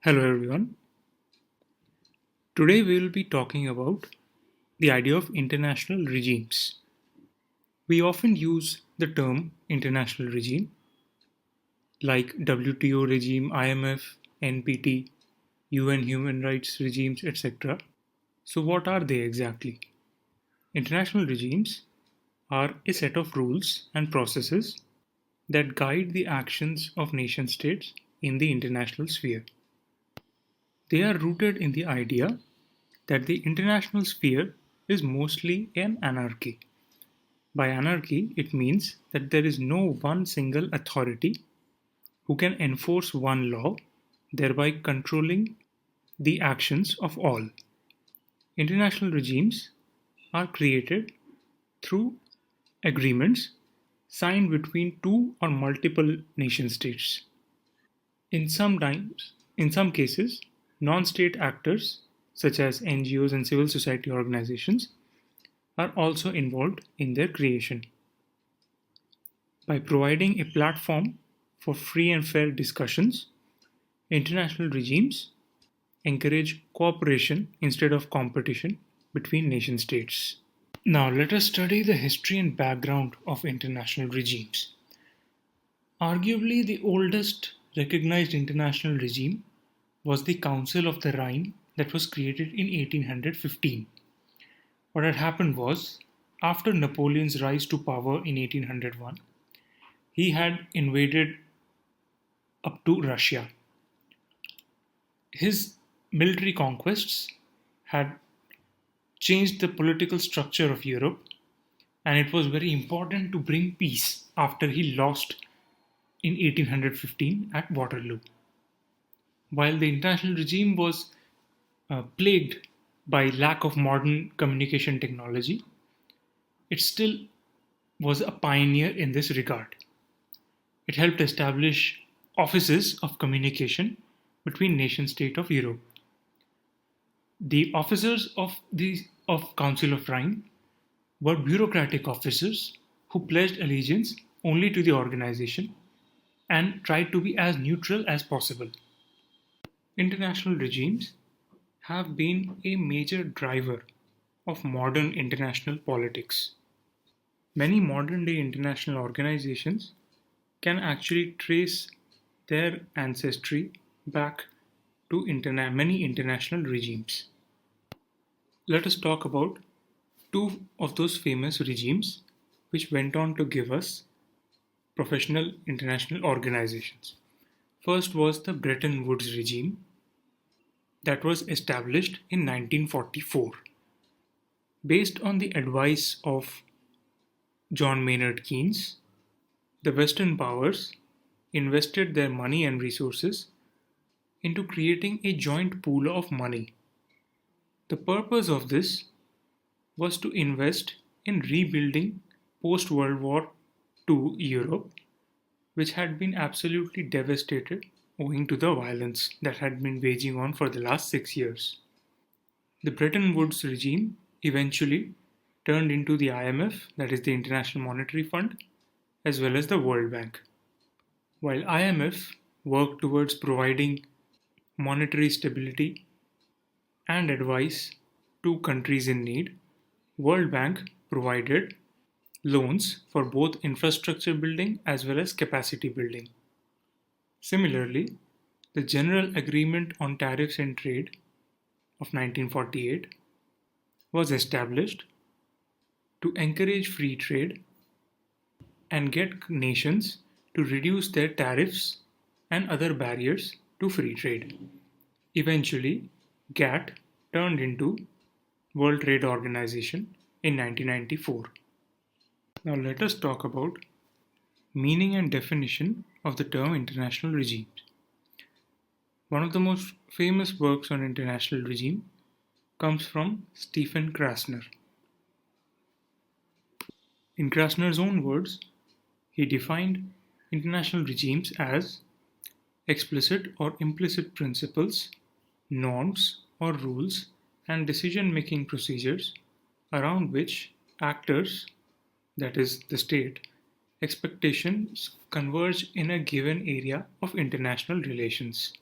Hello everyone. Today we will be talking about the idea of international regimes. We often use the term international regime like WTO regime, IMF, NPT, UN human rights regimes, etc. So what are they exactly? International regimes are a set of rules and processes that guide the actions of nation states in the international sphere. They are rooted in the idea that the international sphere is mostly an anarchy. By anarchy, it means that there is no one single authority who can enforce one law, thereby controlling the actions of all. International regimes are created through agreements signed between two or multiple nation states. In some cases, non-state actors such as NGOs and civil society organizations are also involved in their creation. By providing a platform for free and fair discussions, international regimes encourage cooperation instead of competition between nation states. Now, let us study the history and background of international regimes. Arguably, the oldest recognized international regime was the Council of the Rhine that was created in 1815. What had happened was, after Napoleon's rise to power in 1801, he had invaded up to Russia. His military conquests had changed the political structure of Europe, and it was very important to bring peace after he lost in 1815 at Waterloo. While the international regime was plagued by lack of modern communication technology, it still was a pioneer in this regard. It helped establish offices of communication between nation states of Europe. The officers of Council of Rhine were bureaucratic officers who pledged allegiance only to the organization and tried to be as neutral as possible. International regimes have been a major driver of modern international politics. Many modern day international organizations can actually trace their ancestry back to many international regimes. Let us talk about two of those famous regimes which went on to give us professional international organizations. First was the Bretton Woods regime that was established in 1944. Based on the advice of John Maynard Keynes, the Western powers invested their money and resources into creating a joint pool of money. The purpose of this was to invest in rebuilding post World War II Europe, which had been absolutely devastated owing to the violence that had been waging on for the last 6 years. The Bretton Woods regime eventually turned into the IMF, that is the International Monetary Fund, as well as the World Bank. While IMF worked towards providing monetary stability and advice to countries in need, World Bank provided loans for both infrastructure building as well as capacity building. Similarly, the General Agreement on Tariffs and Trade of 1948 was established to encourage free trade and get nations to reduce their tariffs and other barriers to free trade. Eventually, GATT turned into World Trade Organization in 1994. Now let us talk about meaning and definition of the term international regime. One of the most famous works on international regime comes from Stephen Krasner. In Krasner's own words, he defined international regimes as explicit or implicit principles, norms or rules, and decision-making procedures around which actors, that is the state, expectations converge in a given area of international relations.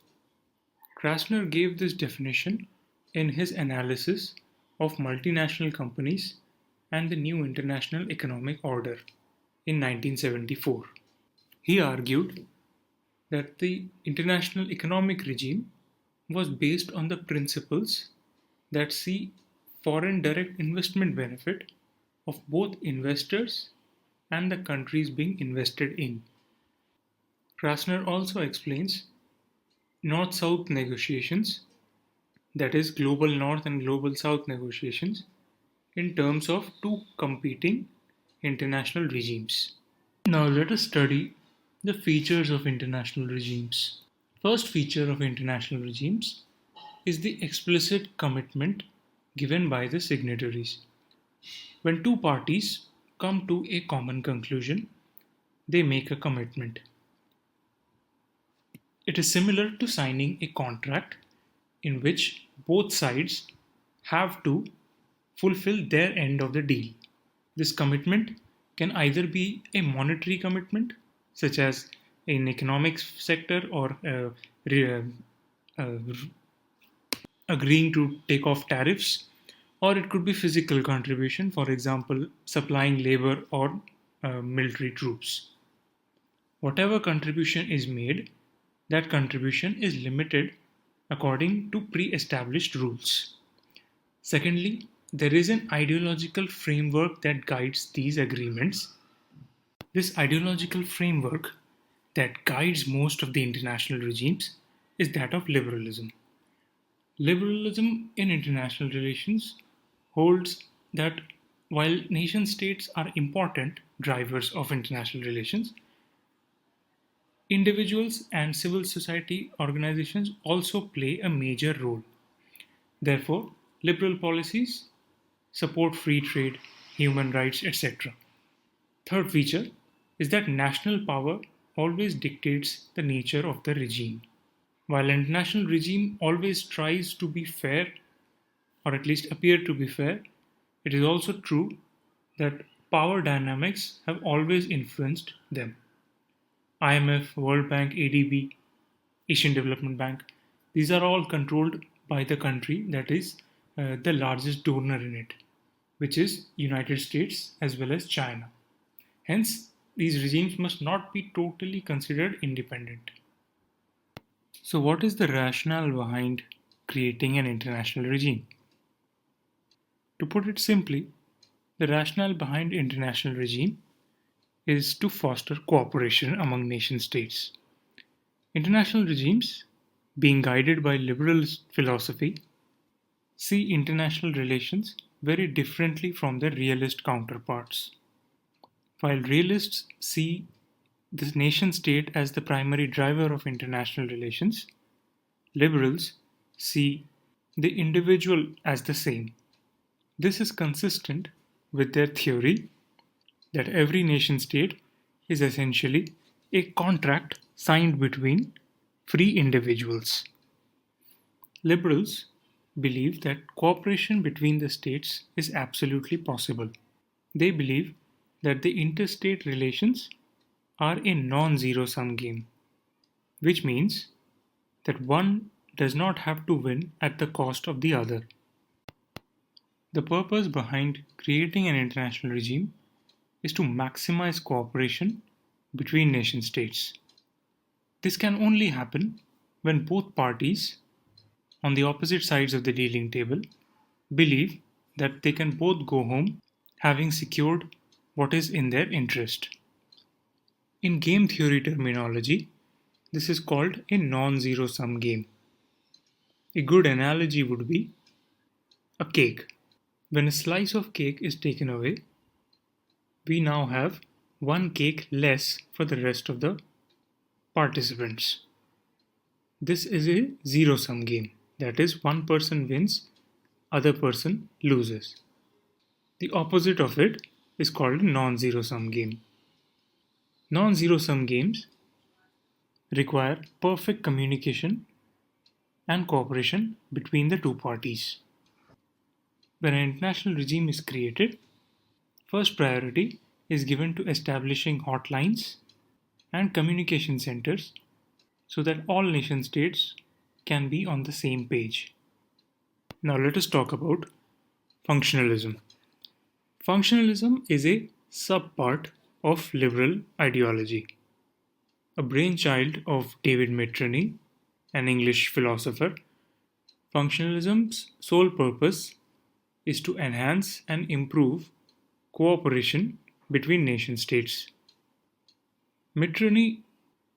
Krasner gave this definition in his analysis of multinational companies and the new international economic order in 1974. He argued that the international economic regime was based on the principles that see foreign direct investment benefit of both investors and the countries being invested in. Krasner also explains North South negotiations, that is, Global North and Global South negotiations, in terms of two competing international regimes. Now, let us study the features of international regimes. First feature of international regimes is the explicit commitment given by the signatories. When two parties come to a common conclusion, they make a commitment. It is similar to signing a contract in which both sides have to fulfill their end of the deal. This commitment can either be a monetary commitment, such as in economic sector, or uh, agreeing to take off tariffs, or it could be physical contribution, for example, supplying labor or military troops. Whatever contribution is made, that contribution is limited according to pre-established rules. Secondly, there is an ideological framework that guides these agreements. This ideological framework that guides most of the international regimes is that of liberalism. Liberalism in international relations holds that while nation states are important drivers of international relations, individuals and civil society organizations also play a major role. Therefore, liberal policies support free trade, human rights, etc. Third feature is that national power always dictates the nature of the regime. While an international regime always tries to be fair, or at least appear to be fair, it is also true that power dynamics have always influenced them. IMF, World Bank, ADB, Asian Development Bank, these are all controlled by the country that is the largest donor in it, which is United States as well as China. Hence, these regimes must not be totally considered independent. So, what is the rationale behind creating an international regime? To put it simply, the rationale behind international regime is to foster cooperation among nation states. International regimes, being guided by liberal philosophy, see international relations very differently from their realist counterparts. While realists see the nation state as the primary driver of international relations, liberals see the individual as the same. This is consistent with their theory that every nation state is essentially a contract signed between free individuals. Liberals believe that cooperation between the states is absolutely possible. They believe that the interstate relations are a non zero sum game, which means that one does not have to win at the cost of the other. The purpose behind creating an international regime is to maximize cooperation between nation states. This can only happen when both parties on the opposite sides of the dealing table believe that they can both go home having secured what is in their interest. In game theory terminology, this is called a non zero sum game. A good analogy would be a cake. When a slice of cake is taken away, we now have one cake less for the rest of the participants. This is a zero sum game. That is, one person wins, other person loses. The opposite of it is called a non zero sum game. Non zero sum games require perfect communication and cooperation between the two parties. When an international regime is created, first priority is given to establishing hotlines and communication centers so that all nation states can be on the same page. Now let us talk about functionalism. Functionalism is a subpart of liberal ideology, a brainchild of David Mitrany, an English philosopher. Functionalism's sole purpose is to enhance and improve cooperation between nation states. Mitrany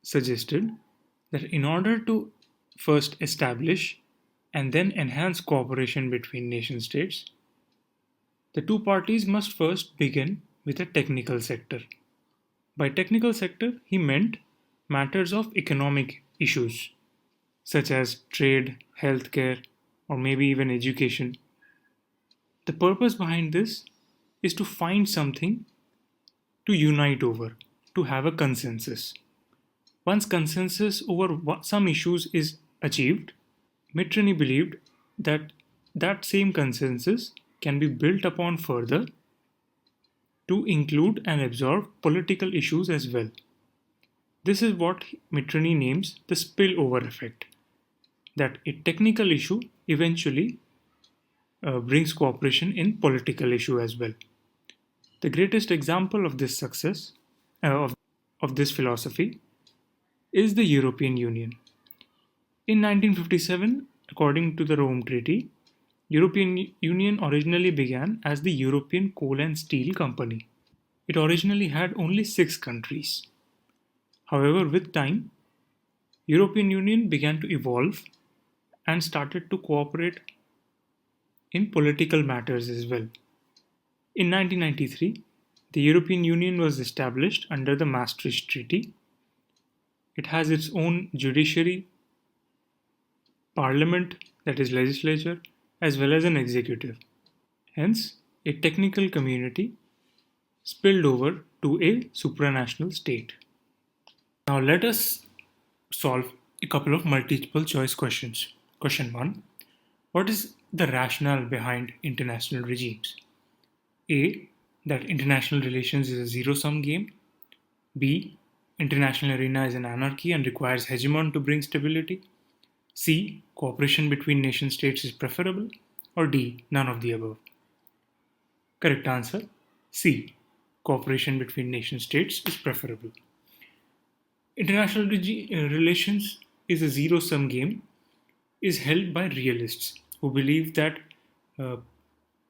suggested that in order to first establish and then enhance cooperation between nation states, the two parties must first begin with a technical sector. By technical sector, he meant matters of economic issues such as trade, healthcare, or maybe even education. The purpose behind this is to find something to unite over, to have a consensus. Once consensus over some issues is achieved, Mitrany believed that that same consensus can be built upon further to include and absorb political issues as well. This is what Mitrany names the spillover effect, that a technical issue eventually brings cooperation in political issue as well. The greatest example of this success, of this philosophy, is the European Union. In 1957, according to the Rome Treaty, European Union originally began as the European Coal and Steel Company. It originally had only 6 countries. However, with time, European Union began to evolve and started to cooperate in political matters as well. In 1993, the European Union was established under the Maastricht Treaty. It has its own judiciary, parliament, that is legislature, as well as an executive. Hence, a technical community spilled over to a supranational state. Now let us solve a couple of multiple choice questions. Question 1. What is the rationale behind international regimes? A. That international relations is a zero-sum game. B. International arena is an anarchy and requires hegemon to bring stability. C. Cooperation between nation states is preferable. Or D. None of the above. Correct answer. C. Cooperation between nation states is preferable. International relations is a zero-sum game is held by realists who believe that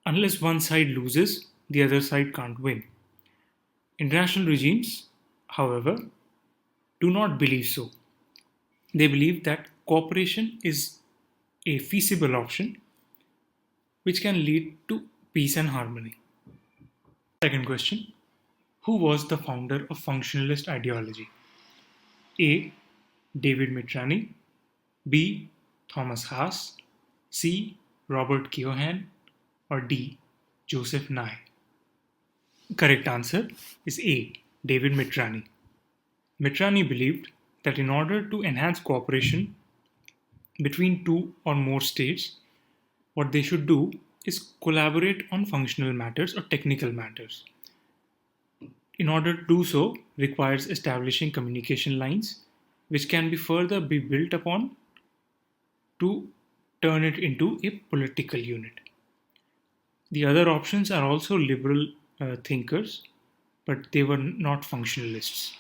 unless one side loses, the other side can't win. International regimes, however, do not believe so. They believe that cooperation is a feasible option which can lead to peace and harmony. Second question. Who was the founder of functionalist ideology? A. David Mitrany. B. Thomas Haas. C. Robert Keohane. Or D. Joseph Nye. Correct answer is A. David Mitrany. Mitrany believed that in order to enhance cooperation between two or more states, what they should do is collaborate on functional matters or technical matters. In order to do so requires establishing communication lines which can be further be built upon to turn it into a political unit. The other options are also liberal thinkers, but they were not functionalists.